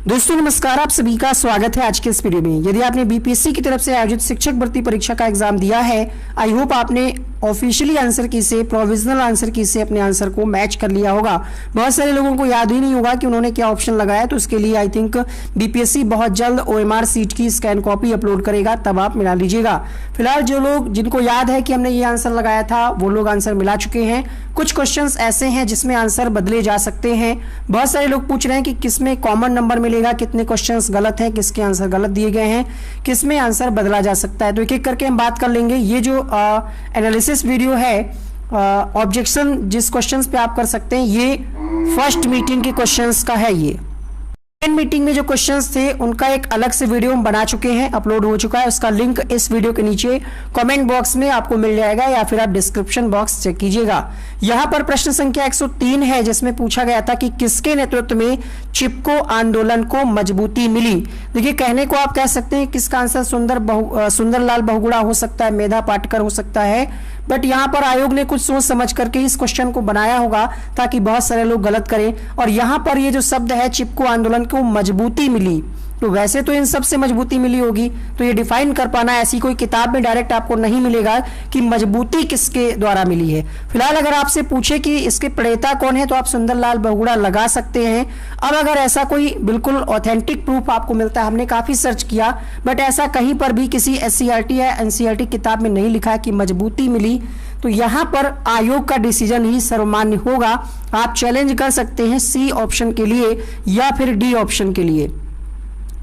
दोस्तों नमस्कार, आप सभी का स्वागत है आज के इस वीडियो में। यदि आपने बीपीएससी की तरफ से आयोजित शिक्षक भर्ती परीक्षा का एग्जाम दिया है, आई होप आपने ऑफिशियली आंसर की से प्रोविजनल आंसर की से अपने आंसर को मैच कर लिया होगा। बहुत सारे लोगों को याद ही नहीं होगा कि उन्होंने क्या ऑप्शन लगाया, तो उसके लिए आई थिंक बीपीएससी बहुत जल्द ओएमआर सीट की स्कैन कॉपी अपलोड करेगा, तब आप मिला लीजिएगा। फिलहाल जो लोग जिनको याद है कि हमने ये आंसर लगाया था, वो लोग आंसर मिला चुके हैं। कुछ क्वेश्चंस ऐसे हैं जिसमें आंसर बदले जा सकते हैं। बहुत सारे लोग पूछ रहे हैं कि किसमें कॉमन नंबर मिलेगा, कितने क्वेश्चंस गलत हैं, किसके आंसर गलत दिए गए हैं, किसमें आंसर बदला जा सकता है। तो एक एक करके हम बात कर लेंगे। ये जो एनालिसिस वीडियो है, ऑब्जेक्शन जिस क्वेश्चंस पे आप कर सकते हैं, ये फर्स्ट मीटिंग के क्वेश्चंस का है। ये सेकेंड मीटिंग में जो क्वेश्चंस थे उनका एक अलग से वीडियो हम बना चुके हैं, अपलोड हो चुका है। उसका लिंक इस वीडियो के नीचे कमेंट बॉक्स में आपको मिल जाएगा, या फिर आप डिस्क्रिप्शन बॉक्स चेक कीजिएगा। यहाँ पर प्रश्न संख्या 103 है, जिसमें पूछा गया था कि किसके नेतृत्व में चिपको आंदोलन को मजबूती मिली। देखिए, कहने को आप कह सकते हैं किसका आंसर सुंदरलाल बहुगुणा हो सकता है, मेधा पाटकर हो सकता है, बट यहाँ पर आयोग ने कुछ सोच समझ करके इस क्वेश्चन को बनाया होगा ताकि बहुत सारे लोग गलत करें। और यहाँ पर ये जो शब्द है चिपको आंदोलन को मजबूती मिली, तो वैसे तो इन सब से मजबूती मिली होगी, तो ये डिफाइन कर पाना ऐसी कोई किताब में डायरेक्ट आपको नहीं मिलेगा कि मजबूती किसके द्वारा मिली है। फिलहाल अगर आपसे पूछे कि इसके प्रणेता कौन है, तो आप सुंदरलाल बहुगुणा लगा सकते हैं। अब अगर ऐसा कोई बिल्कुल ऑथेंटिक प्रूफ आपको मिलता है, हमने काफी सर्च किया बट ऐसा कहीं पर भी किसी एससीईआरटी या एनसीईआरटी किताब में नहीं लिखा है कि मजबूती मिली, तो यहाँ पर आयोग का डिसीजन ही सर्वमान्य होगा। आप चैलेंज कर सकते हैं सी ऑप्शन के लिए या फिर डी ऑप्शन के लिए,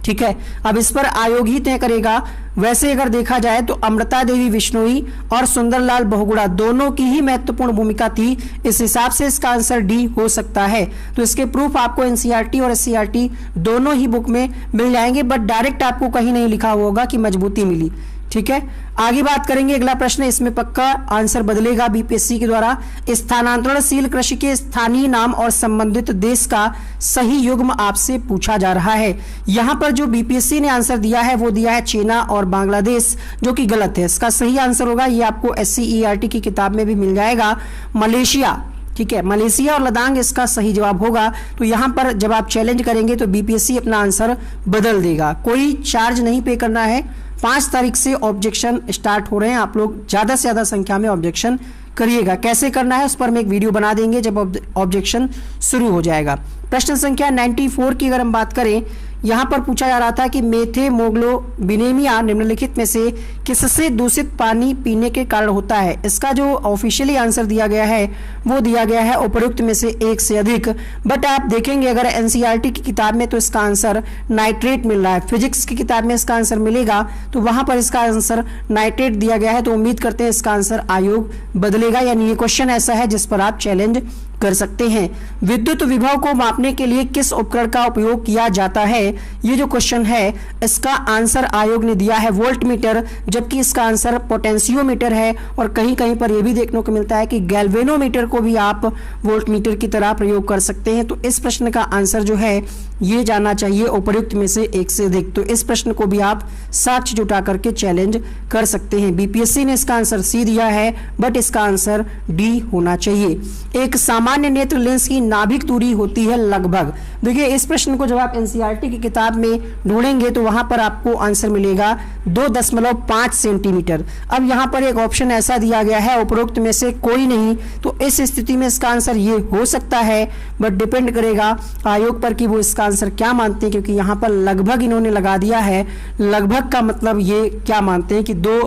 ठीक है। अब इस पर आयोग ही तय करेगा। वैसे अगर देखा जाए तो अमृता देवी बिश्नोई और सुंदरलाल बहुगुणा दोनों की ही महत्वपूर्ण भूमिका थी, इस हिसाब से इसका आंसर डी हो सकता है। तो इसके प्रूफ आपको एनसीईआरटी और एससीईआरटी दोनों ही बुक में मिल जाएंगे, बट डायरेक्ट आपको कहीं नहीं लिखा होगा कि मजबूती मिली, ठीक है। आगे बात करेंगे। अगला प्रश्न, इसमें पक्का आंसर बदलेगा बीपीएससी के द्वारा। स्थानांतरणशील कृषि के स्थानीय नाम और संबंधित देश का सही युग्म आपसे पूछा जा रहा है। यहां पर जो बीपीएससी ने आंसर दिया है वो दिया है चीना और बांग्लादेश, जो कि गलत है। इसका सही आंसर होगा, ये आपको एससीईआरटी की किताब में भी मिल जाएगा, मलेशिया, ठीक है। मलेशिया और लद्दाख इसका सही जवाब होगा। तो यहां पर जब आप चैलेंज करेंगे तो बीपीएससी अपना आंसर बदल देगा। कोई चार्ज नहीं पे करना है। 5 तारीख से ऑब्जेक्शन स्टार्ट हो रहे हैं। आप लोग ज्यादा से ज्यादा संख्या में ऑब्जेक्शन करिएगा। कैसे करना है उस पर हम एक वीडियो बना देंगे जब ऑब्जेक्शन शुरू हो जाएगा। प्रश्न संख्या 94 की अगर हम बात करें, यहां पर पूछा जा रहा था कि मेथेमोग्लोबिनेमिया निम्नलिखित में से किससे दूषित पानी पीने के कारण होता है। इसका जो ऑफिशियली आंसर दिया गया है वो दिया गया है उपरोक्त में से एक से अधिक, बट आप देखेंगे अगर एनसीईआरटी की किताब में तो इसका आंसर नाइट्रेट मिल रहा है। फिजिक्स की किताब में इसका आंसर मिलेगा तो वहां पर इसका आंसर नाइट्रेट दिया गया है। तो उम्मीद करते हैं इसका आंसर आयोग बदलेगा, यानी ये क्वेश्चन ऐसा है जिस पर आप चैलेंज कर सकते हैं। विद्युत विभव को मापने के लिए किस उपकरण का उपयोग किया जाता है, ये जो क्वेश्चन है इसका आंसर आयोग ने दिया है वोल्ट मीटर, जबकि इसका आंसर पोटेंशियोमीटर है। और कहीं कहीं पर यह भी देखने को मिलता है कि गैल्वेनोमीटर को भी आप वोल्ट मीटर की तरह प्रयोग कर सकते हैं। तो इस प्रश्न का आंसर जो है ये जाना चाहिए उपर्युक्त में से एक से अधिक। तो इस प्रश्न को भी आप साक्ष्य जुटा करके चैलेंज कर सकते हैं। बीपीएससी ने इसका आंसर सी दिया है, बट इसका आंसर डी होना चाहिए। एक सामान्य नेत्र लेंस की नाभिक दूरी होती है लगभग। देखिए, इस प्रश्न को जब आप एनसीईआरटी की किताब में ढूंढेंगे तो वहां पर आपको आंसर मिलेगा 2.5 सेंटीमीटर। अब यहां पर एक ऑप्शन ऐसा दिया गया है उपरोक्त में से कोई नहीं, तो इस स्थिति में इसका आंसर ये हो सकता है, बट डिपेंड करेगा आयोग पर कि वो इसका आंसर क्या मानते हैं, क्योंकि यहाँ पर लगभग इन्होंने लगा दिया है। लगभग का मतलब ये क्या मानते हैं कि 2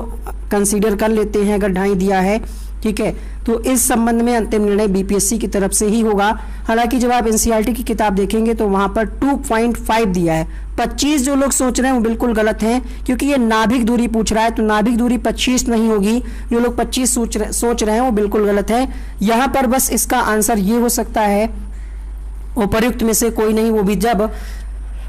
कंसीडर कर लेते हैं अगर 2.5 दिया है, ठीक है। तो इस संबंध में अंतिम निर्णय बीपीएससी की तरफ से ही होगा। हालांकि जब आप एनसीईआरटी की किताब देखेंगे तो वहां पर 2.5 दिया है। 25 जो लोग सोच रहे हैं वो बिल्कुल गलत हैं, क्योंकि ये नाभिक दूरी पूछ रहा है, तो नाभिक दूरी 25 नहीं होगी। जो लोग 25 सोच रहे हैं वो बिल्कुल गलत है। यहाँ पर बस इसका आंसर ये हो सकता है उपर्युक्त में से कोई नहीं, वो भी जब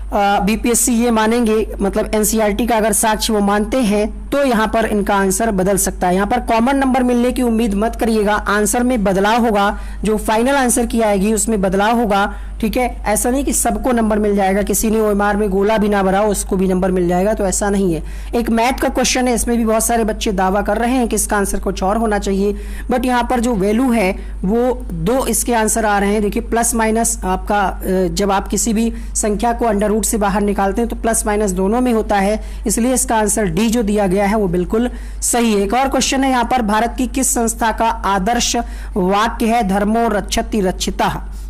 बीपीएससी ये मानेंगे, मतलब एनसीईआरटी का अगर साक्ष्य वो मानते हैं तो यहाँ पर इनका आंसर बदल सकता है। यहाँ पर कॉमन नंबर मिलने की उम्मीद मत करिएगा, आंसर में बदलाव होगा। जो फाइनल आंसर की आएगी उसमें बदलाव होगा। ठीक है, ऐसा नहीं कि सबको नंबर मिल जाएगा, किसी ने ओएमआर में गोला भी ना भरा हो उसको भी नंबर मिल जाएगा, तो ऐसा नहीं है। एक मैथ का क्वेश्चन है, इसमें भी बहुत सारे बच्चे दावा कर रहे हैं कि इसका आंसर कुछ और होना चाहिए, बट यहाँ पर जो वैल्यू है वो 2 इसके आंसर आ रहे हैं। देखिए प्लस माइनस आपका जब आप किसी भी संख्या को अंडर रूट से बाहर निकालते हैं तो प्लस माइनस दोनों में होता है, इसलिए इसका आंसर डी जो दिया गया है वो बिल्कुल सही है। एक और क्वेश्चन है यहाँ पर, भारत की किस संस्था का आदर्श वाक्य है धर्मो रक्षति रक्षिता,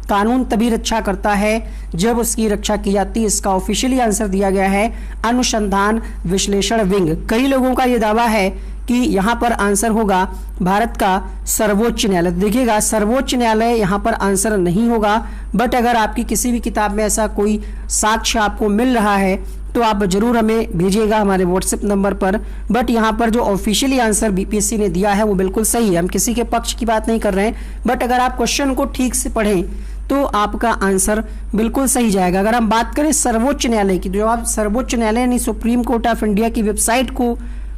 कानून तभी रक्षा करता है जब उसकी रक्षा की जाती है। इसका ऑफिशियली आंसर दिया गया है अनुसंधान विश्लेषण विंग। कई लोगों का यह दावा है कि यहां पर आंसर होगा भारत का सर्वोच्च न्यायालय। देखिएगा सर्वोच्च न्यायालय यहां पर आंसर नहीं होगा, बट अगर आपकी किसी भी किताब में ऐसा कोई साक्ष्य आपको मिल रहा है तो आप जरूर हमें भेजिएगा हमारे व्हाट्सएप नंबर पर। बट यहाँ पर जो ऑफिशियली आंसर बीपीएससी ने दिया है वो बिल्कुल सही है। हम किसी के पक्ष की बात नहीं कर रहे हैं, बट अगर आप क्वेश्चन को ठीक से पढ़ें तो आपका आंसर बिल्कुल सही जाएगा। अगर हम बात करें सर्वोच्च न्यायालय की, जो आप सर्वोच्च न्यायालय यानी सुप्रीम कोर्ट ऑफ इंडिया की वेबसाइट को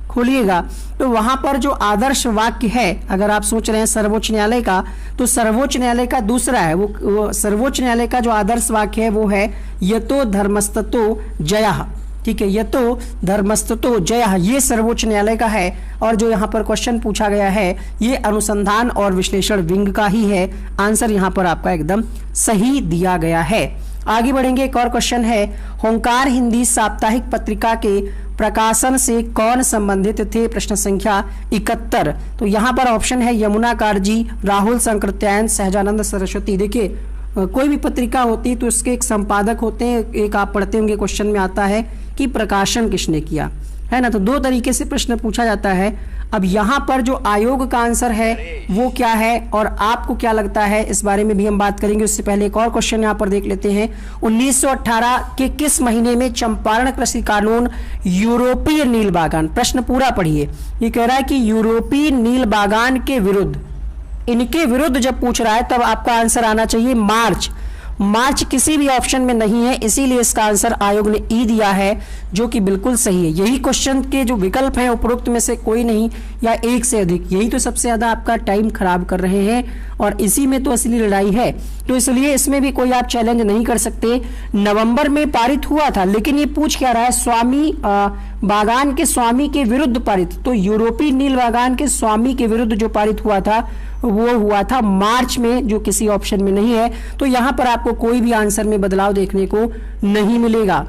खोलिएगा तो वहां पर जो आदर्श वाक्य है, अगर आप सोच रहे हैं सर्वोच्च न्यायालय का, तो सर्वोच्च न्यायालय का दूसरा है, वो सर्वोच्च न्यायालय का जो आदर्श वाक्य है वो है यतो धर्मस्ततो जयः। ठीक है, यतो धर्मस्ततो जयः, ये सर्वोच्च न्यायालय का है। और जो यहाँ पर क्वेश्चन पूछा गया है ये अनुसंधान और विश्लेषण विंग का ही है। आंसर यहाँ पर आपका एकदम सही दिया गया है। आगे बढ़ेंगे, एक और क्वेश्चन है, होंकार हिंदी साप्ताहिक पत्रिका के प्रकाशन से कौन संबंधित थे? प्रश्न संख्या 71। तो यहाँ पर ऑप्शन है यमुना कारजी, राहुल सांकृत्यायन, सहजानंद सरस्वती। देखिए कोई भी पत्रिका होती है तो उसके एक संपादक होते हैं, एक आप पढ़ते होंगे क्वेश्चन में आता है कि प्रकाशन किसने किया, है ना। तो 2 तरीके से प्रश्न पूछा जाता है। अब यहाँ पर जो आयोग का आंसर है वो क्या है और आपको क्या लगता है, इस बारे में भी हम बात करेंगे। उससे पहले एक और क्वेश्चन यहाँ पर देख लेते हैं, 1918 के किस महीने में चंपारण कृषि कानून यूरोपीय नील बागान, प्रश्न पूरा पढ़िए, ये कह रहा है कि यूरोपीय नील बागान के विरुद्ध, इनके विरुद्ध जब पूछ रहा है तब आपका आंसर आना चाहिए मार्च। मार्च किसी भी ऑप्शन में नहीं है, इसीलिए इसका आंसर आयोग ने ई दिया है, जो कि बिल्कुल सही है। यही क्वेश्चन के जो विकल्प हैं उपरोक्त में से कोई नहीं या एक से अधिक, यही तो सबसे ज्यादा आपका टाइम खराब कर रहे हैं और इसी में तो असली लड़ाई है। तो इसलिए इसमें भी कोई आप चैलेंज नहीं कर सकते। नवंबर में पारित हुआ था, लेकिन ये पूछ क्या रहा है, स्वामी बागान के स्वामी के विरुद्ध पारित। तो यूरोपीय नील बागान के स्वामी के विरुद्ध जो पारित हुआ था वो हुआ था मार्च में, जो किसी ऑप्शन में नहीं है। तो यहां पर आपको कोई भी आंसर में बदलाव देखने को नहीं मिलेगा।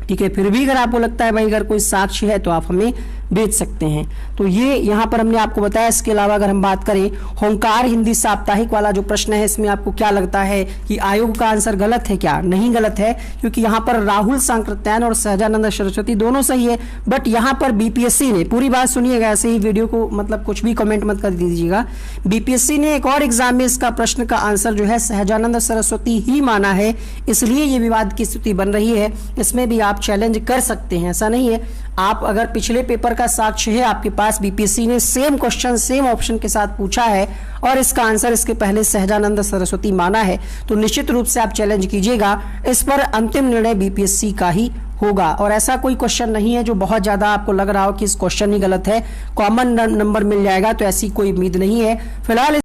ठीक है, फिर भी अगर आपको लगता है भाई अगर कोई साक्ष्य है तो आप हमें भेज सकते हैं। तो ये यहाँ पर हमने आपको बताया। इसके अलावा अगर हम बात करें होंकार हिंदी साप्ताहिक वाला जो प्रश्न है, इसमें आपको क्या लगता है कि आयोग का आंसर गलत है क्या? नहीं गलत है, क्योंकि यहाँ पर राहुल सांकृत्यायन और सहजानंद सरस्वती दोनों सही है। बट यहाँ पर बीपीएससी ने, पूरी बात सुनिएगा, ऐसे ही वीडियो को मतलब कुछ भी कमेंट मत कर दीजिएगा, बीपीएससी ने एक और एग्जाम में इसका प्रश्न का आंसर जो है सहजानंद सरस्वती ही माना है, इसलिए ये विवाद की स्थिति बन रही है। इसमें भी आप चैलेंज कर सकते हैं, ऐसा नहीं है। आप अगर पिछले पेपर का साक्ष्य है आपके पास, बीपीएससी ने सेम क्वेश्चन सेम ऑप्शन के साथ पूछा है और इसका आंसर इसके पहले सहजानंद सरस्वती माना है, तो निश्चित रूप से आप चैलेंज कीजिएगा। इस पर अंतिम निर्णय बीपीएससी का ही होगा। और ऐसा कोई क्वेश्चन नहीं है जो बहुत ज्यादा आपको लग रहा हो कि इस क्वेश्चन ही गलत है, कॉमन नंबर मिल जाएगा, तो ऐसी कोई उम्मीद नहीं है फिलहाल।